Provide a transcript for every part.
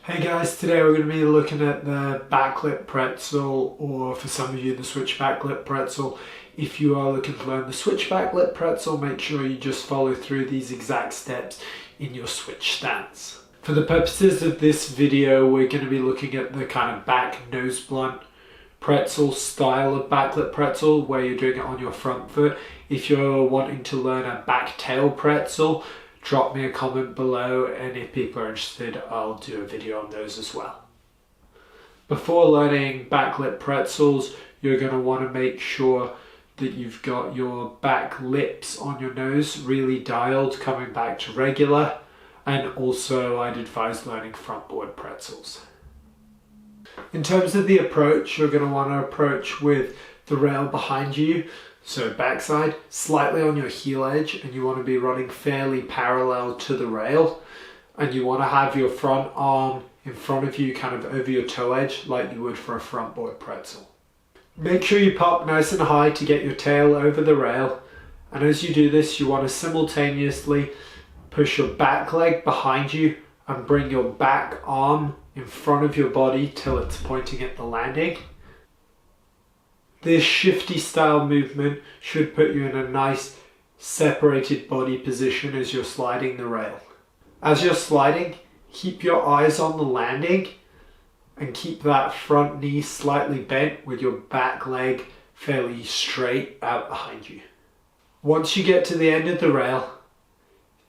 Hey guys, today we're going to be looking at the Backlip Pretzel, or for some of you the switch Backlip Pretzel. If you are looking to learn the switch Backlip Pretzel, make sure you just follow through these exact steps in your switch stance. For the purposes of this video, we're going to be looking at the kind of back nose blunt pretzel style of Backlip Pretzel, where you're doing it on your front foot. If you're wanting to learn a back tail pretzel, drop me a comment below, and if people are interested, I'll do a video on those as well. Before learning Backlip Pretzels, you're going to want to make sure that you've got your back lips on your nose really dialed, coming back to regular, and also I'd advise learning frontboard pretzels. In terms of the approach, you're going to want to approach with the rail behind you, so backside, slightly on your heel edge, and you want to be running fairly parallel to the rail, and you want to have your front arm in front of you, kind of over your toe edge, like you would for a frontboard pretzel. Make sure you pop nice and high to get your tail over the rail, and as you do this, you want to simultaneously push your back leg behind you and bring your back arm in front of your body till it's pointing at the landing. This shifty style movement should put you in a nice separated body position as you're sliding the rail. As you're sliding, keep your eyes on the landing and keep that front knee slightly bent with your back leg fairly straight out behind you. Once you get to the end of the rail,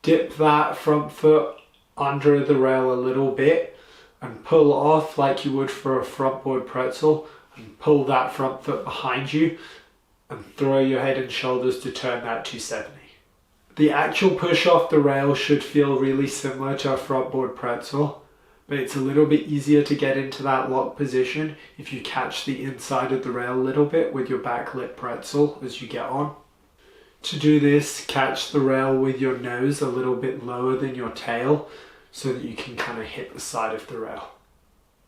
dip that front foot under the rail a little bit and pull off like you would for a frontboard pretzel, and pull that front foot behind you and throw your head and shoulders to turn that 270. The actual push off the rail should feel really similar to a frontboard pretzel, but it's a little bit easier to get into that lock position if you catch the inside of the rail a little bit with your Backlip Pretzel as you get on. To do this, catch the rail with your nose a little bit lower than your tail so that you can kind of hit the side of the rail.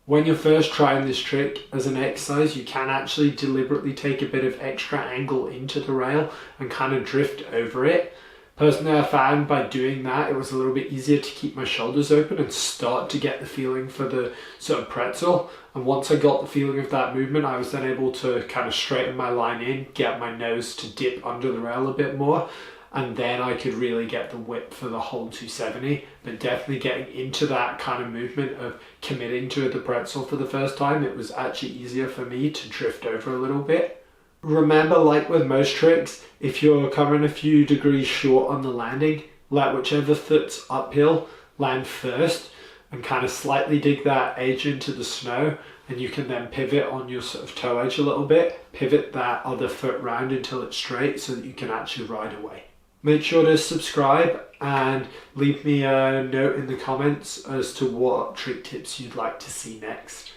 When you're first trying this trick as an exercise, you can actually deliberately take a bit of extra angle into the rail and kind of drift over it. Personally, I found by doing that, it was a little bit easier to keep my shoulders open and start to get the feeling for the sort of pretzel. And once I got the feeling of that movement, I was then able to kind of straighten my line in, get my nose to dip under the rail a bit more, and then I could really get the whip for the whole 270. But definitely getting into that kind of movement of committing to the pretzel for the first time, it was actually easier for me to drift over a little bit. Remember, like with most tricks, if you're coming a few degrees short on the landing, let whichever foot's uphill land first and kind of slightly dig that edge into the snow, and you can then pivot on your sort of toe edge a little bit, pivot that other foot round until it's straight so that you can actually ride away. Make sure to subscribe and leave me a note in the comments as to what trick tips you'd like to see next.